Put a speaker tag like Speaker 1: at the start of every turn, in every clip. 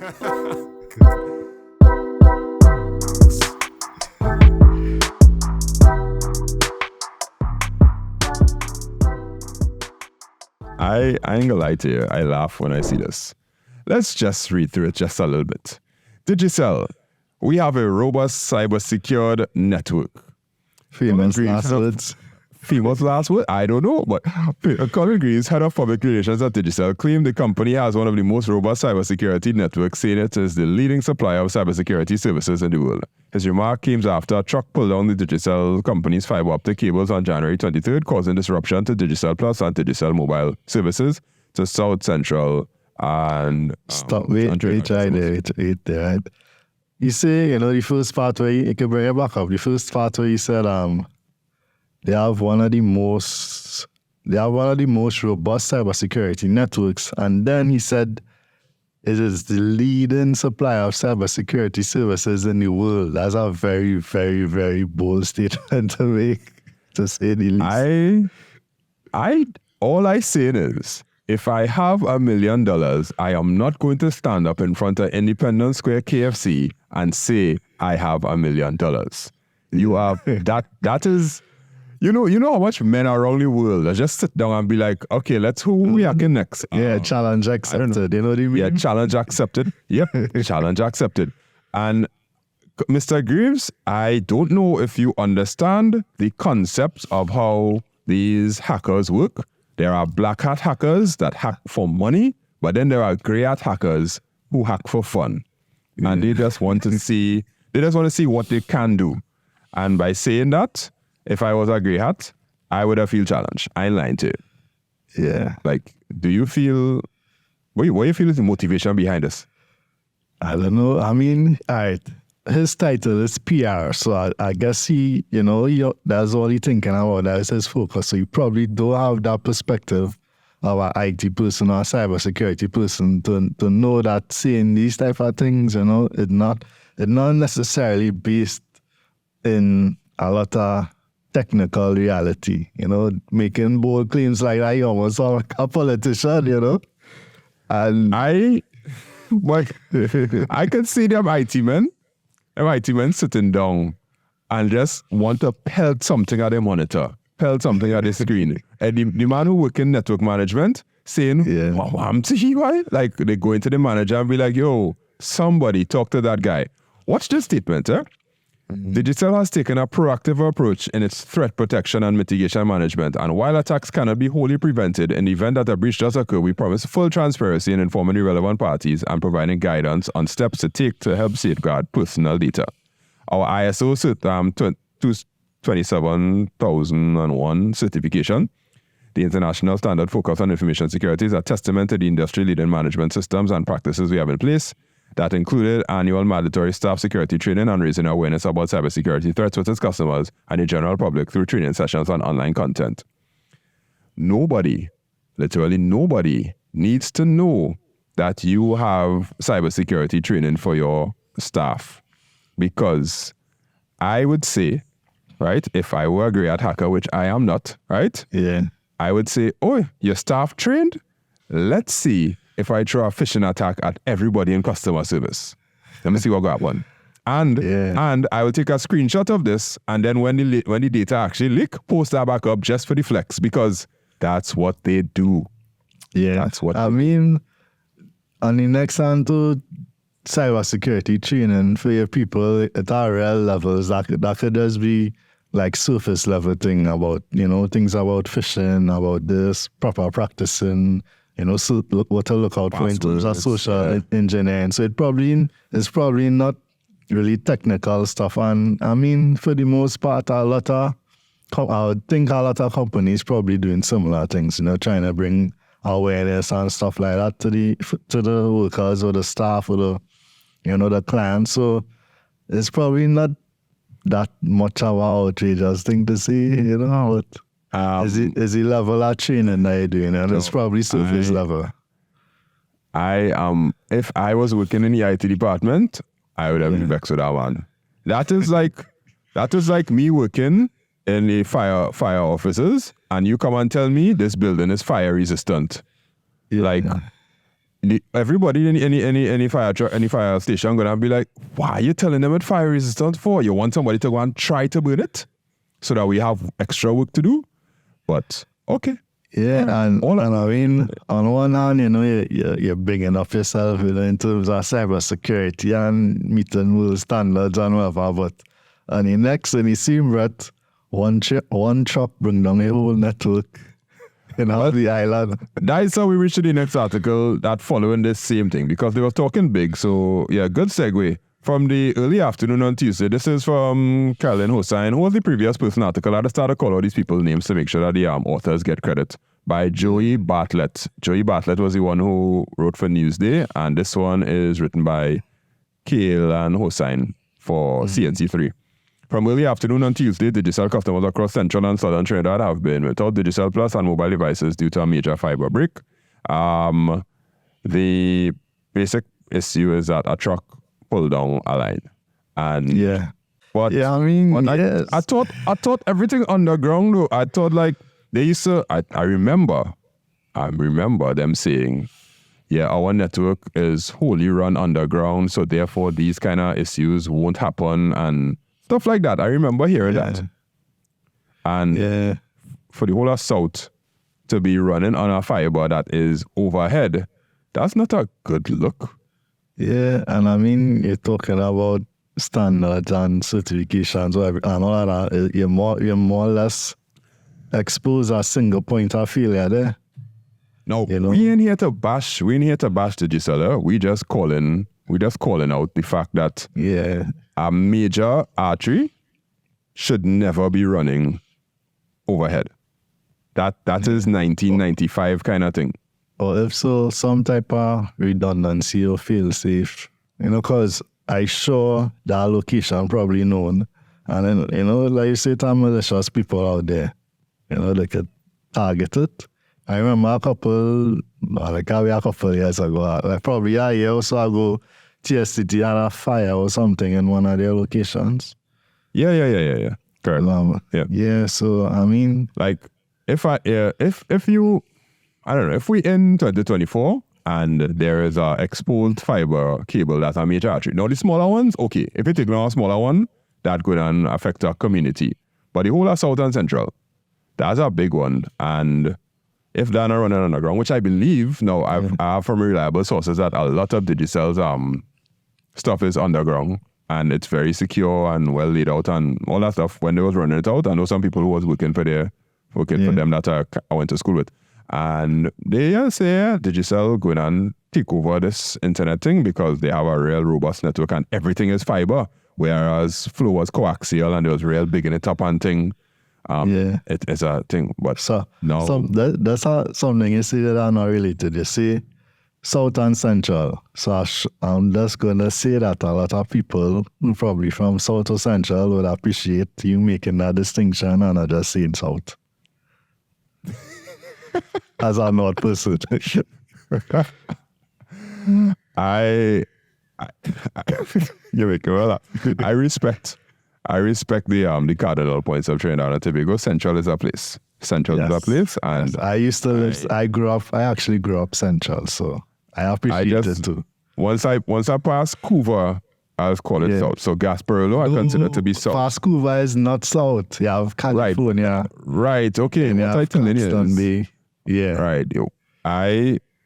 Speaker 1: I ain't gonna lie to you. I laugh when I see this. Let's just read through it just a little bit. Digicel, we have a robust cyber-secured network.
Speaker 2: Famous last words.
Speaker 1: Famous last word? I don't know, but Colin Greaves, head of public relations at Digicel, claimed the company has one of the most robust cybersecurity networks, saying it is the leading supplier of cybersecurity services in the world. His remark came after a truck pulled down the Digicel company's fiber optic cables on January 23rd, causing disruption to Digicel Plus and Digicel mobile services to South Central and...
Speaker 2: Wait there. You say, the first part where you can bring it back up. The first part where you said they have one of the most robust cybersecurity networks, and then he said it is the leading supplier of cybersecurity services in the world. That's a very, very, very bold statement to make, to say the least. All I say is, if I have $1 million, I am not going to stand up in front of Independence Square KFC and say I have $1 million. You are that is, you know how much men around the world that just sit down and be like, okay, who we are next. Yeah, challenge accepted. You know what I mean?
Speaker 1: Yeah, challenge accepted. Yep, challenge accepted. And Mr. Greaves, I don't know if you understand the concepts of how these hackers work. There are black hat hackers that hack for money, but then there are gray hat hackers who hack for fun. Yeah. And they just want to see what they can do. And by saying that, if I was a gray hat, I would have feel challenged. I ain't lying to you.
Speaker 2: Yeah.
Speaker 1: Like, do you feel, what do you feel is the motivation behind this?
Speaker 2: I don't know. I mean, all right. His title is PR, so I guess he, that's all he's thinking about. That's his focus. So you probably don't have that perspective of an IT person or a cybersecurity person to know that saying these type of things, it's not necessarily based in a lot of technical reality. Making bold claims like that, you almost sound like a politician, And
Speaker 1: I can see them IT men. IT men sitting down and just want to pelt something at their monitor, pelt something at the screen. And the man who work in network management saying, why? Like, they go into the manager and be like, yo, somebody talk to that guy. Watch this statement, Digicel has taken a proactive approach in its threat protection and mitigation management, and while attacks cannot be wholly prevented, in the event that a breach does occur, we promise full transparency in informing the relevant parties and providing guidance on steps to take to help safeguard personal data. Our ISO 27001 certification, the international standard focused on information security, is a testament to the industry-leading management systems and practices we have in place. That included annual mandatory staff security training and raising awareness about cybersecurity threats with its customers and the general public through training sessions and online content. Nobody, literally nobody, needs to know that you have cybersecurity training for your staff. Because I would say, right, if I were a gray hat hacker, which I am not, right?
Speaker 2: Yeah.
Speaker 1: I would say, oh, your staff trained? Let's see if I throw a phishing attack at everybody in customer service. Let me see what got one. And I will take a screenshot of this, and then when the data actually leak, post that back up just for the flex, because that's what they do.
Speaker 2: Yeah.
Speaker 1: That's what
Speaker 2: mean, on the next hand to cybersecurity training for your people at our real levels, that could just be like surface level thing about, things about phishing, about this, proper practicing, so what to look out for in terms of social engineering. So it's probably not really technical stuff. And I mean, for the most part, I would think a lot of companies probably doing similar things, trying to bring awareness and stuff like that to the workers or the staff or the clients. So it's probably not that much of an outrageous thing to say, but is the level of training that you're doing, and it's probably surface level.
Speaker 1: If I was working in the IT department, I would have been vexed with that one. That is like me working in the fire offices, and you come and tell me this building is fire resistant. Yeah. Like, everybody in any fire truck, any fire station gonna be like, why are you telling them it's fire resistant for? You want somebody to go and try to burn it so that we have extra work to do? But okay.
Speaker 2: Yeah, and I mean, on one hand, you're bringing up yourself, in terms of cybersecurity and meeting world standards and whatever, but and the next, in the same breath, one truck bring down a whole network in half the island.
Speaker 1: That is how we reach to the next article that following this same thing, because they were talking big. So yeah, good segue. From the early afternoon on Tuesday, this is from Caroline Hossain, who was the previous person article. I just started to call all these people's names to make sure that the authors get credit. By Joey Bartlett. Joey Bartlett was the one who wrote for Newsday, and this one is written by Caroline Hossain for CNC3. From early afternoon on Tuesday, Digicel customers across central and southern Trinidad have been without Digicel Plus and mobile devices due to a major fiber break. The basic issue is that a truck pulled down a line. And
Speaker 2: yeah.
Speaker 1: But
Speaker 2: yeah, I mean, yes.
Speaker 1: I thought everything underground though. I thought like they used to, I remember them saying, yeah, our network is wholly run underground, so therefore these kind of issues won't happen and stuff like that. I remember hearing that. And for the whole of South to be running on a fiber that is overhead, that's not a good look.
Speaker 2: Yeah, and I mean, you're talking about standards and certifications and all of that. You're more or less exposed a single point of failure there.
Speaker 1: No, we ain't here to bash Digicel. We just calling out the fact that a major artery should never be running overhead. That is 1995 kind of thing.
Speaker 2: Or if so, some type of redundancy or fail safe. Because I sure that location probably known. And then, like you say, to malicious people out there, they could target it. I remember a couple years ago, like probably a year or so ago, TSTT had a fire or something in one of their locations.
Speaker 1: Yeah. Correct.
Speaker 2: Yeah, so I mean,
Speaker 1: like if we in 2024 and there is a exposed fiber cable that's a major artery. Now the smaller ones, okay. If you take now a smaller one, that could affect our community. But the whole of South and Central, that's a big one. And if they're not running underground, which I believe, now I have from reliable sources that a lot of Digicel's stuff is underground and it's very secure and well laid out and all that stuff. When they was running it out, I know some people who was working for them that I went to school with. And they say Digicel going and take over this internet thing because they have a real robust network and everything is fiber, whereas Flow was coaxial and it was real big in it up and thing. It is a thing, but
Speaker 2: that's something you see that are not related. You see, South and Central. So I'm just gonna say that a lot of people, probably from South or Central, would appreciate you making that distinction and not just saying South. As a North person,
Speaker 1: I respect the cardinal points of Trinidad and Tobago. Central is a place. Central is a place, and
Speaker 2: I used to live. I actually grew up Central, so I appreciate it too.
Speaker 1: Once I pass Couva, I'll call it South. So Gasparilla, I consider to be South.
Speaker 2: Past Couva is not South. You have California.
Speaker 1: Right. Okay. What I telling you is, right.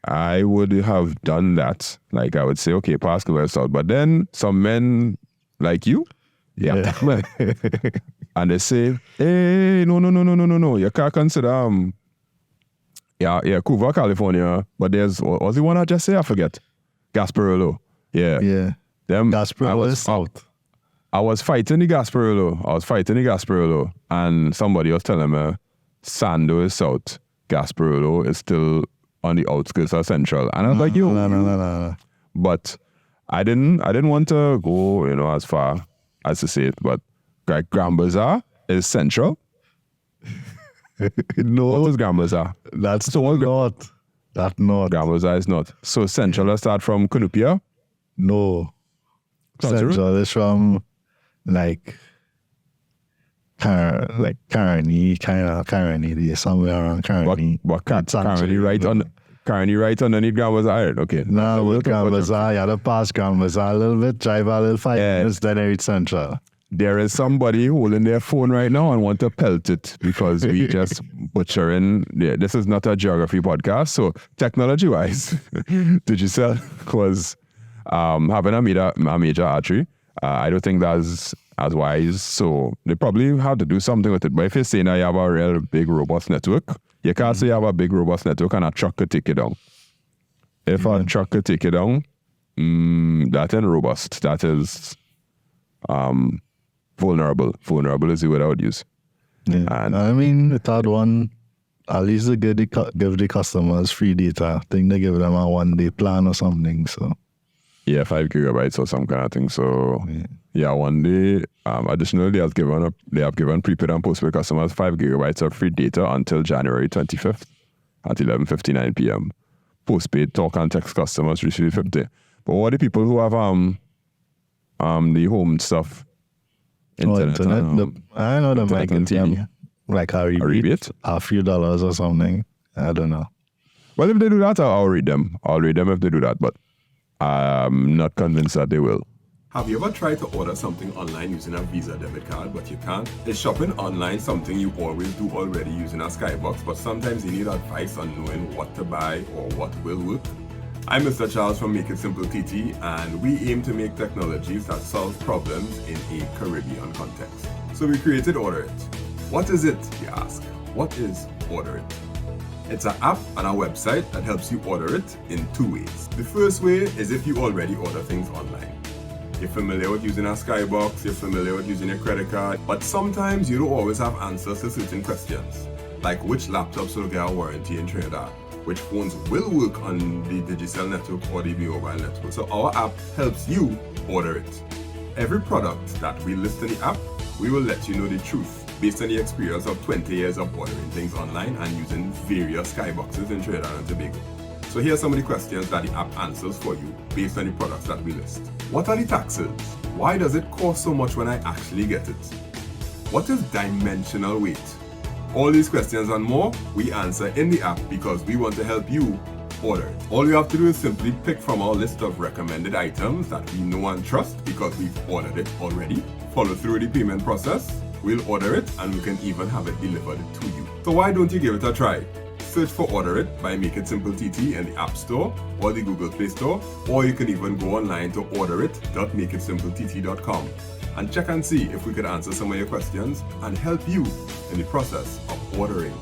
Speaker 1: I would have done that. Like I would say, okay, past Couva is South, but then some men like you. And they say, hey, no. You can't consider Couva, California, but there's what's the one I just say? I forget. Gasparilla. Yeah. Them
Speaker 2: Gasparilla is South.
Speaker 1: I was fighting the Gasparilla, and somebody was telling me Sando is South, Gasparilla is still on the outskirts of Central. And I was like,
Speaker 2: no.
Speaker 1: But I didn't want to go, as far as to say it, but like Grand Bazaar is Central.
Speaker 2: No.
Speaker 1: What was Grand Bazaar?
Speaker 2: That's not. That's not.
Speaker 1: Grand Bazaar is not. So Central will start from Cunupia?
Speaker 2: No. Central is from Carney, somewhere around Carney.
Speaker 1: Carney right on Can you write underneath Grand Bazaar? Okay.
Speaker 2: Nah, with Grand Bazaar, you had to pass Grand Bazaar a little bit, drive a little 5 minutes, then reach Central.
Speaker 1: There is somebody holding their phone right now and want to pelt it because we just butchering. Yeah, this is not a geography podcast. So technology-wise, Digicel was having a major artery. I don't think that's as wise. So they probably have to do something with it. But if you're saying that you have a real big, robust network, you can't say you have a big, robust network and a truck could take it down. If a truck could take it down, that ain't robust. That is vulnerable. Vulnerable is the word I would use.
Speaker 2: Yeah.
Speaker 1: And
Speaker 2: I mean, the third one, at least they give the customers free data. I think they give them a 1-day plan or something. So
Speaker 1: yeah, 5 gigabytes or some kind of thing. So yeah, 1 day. Additionally, they have given prepaid and postpaid customers 5 gigabytes of free data until January 25th at 11:59 p.m. Postpaid talk and text customers receive 50. But what are the people who have the home stuff? Internet.
Speaker 2: I know the mic and
Speaker 1: TV.
Speaker 2: Like a rebate, a few dollars or something. I don't know.
Speaker 1: Well, if they do that, I'll read them. I'll read them if they do that, but I'm not convinced that they will.
Speaker 3: Have you ever tried to order something online using a Visa debit card, but you can't? Is shopping online something you always do already using a Skybox, but sometimes you need advice on knowing what to buy or what will work? I'm Mr. Charles from makeITsimpleTT, and we aim to make technologies that solve problems in a Caribbean context. So we created Order It. What is it, you ask? What is Order It? It's an app and a website that helps you order it in 2 ways. The first way is if you already order things online. You're familiar with using a Skybox, you're familiar with using a credit card, but sometimes you don't always have answers to certain questions, like which laptops will get a warranty in Trinidad, which phones will work on the Digicel network or the mobile network. So our app helps you order it. Every product that we list in the app, we will let you know the truth based on the experience of 20 years of ordering things online and using various Skyboxes in Trinidad and Tobago. So here are some of the questions that the app answers for you based on the products that we list. What are the taxes? Why does it cost so much when I actually get it? What is dimensional weight? All these questions and more, we answer in the app because we want to help you order it. All you have to do is simply pick from our list of recommended items that we know and trust because we've ordered it already. Follow through the payment process, we'll order it, and we can even have it delivered to you. So why don't you give it a try? Search for Order It by makeITsimpleTT in the App Store or the Google Play Store, or you can even go online to orderit.makeITsimpleTT.com and check and see if we could answer some of your questions and help you in the process of ordering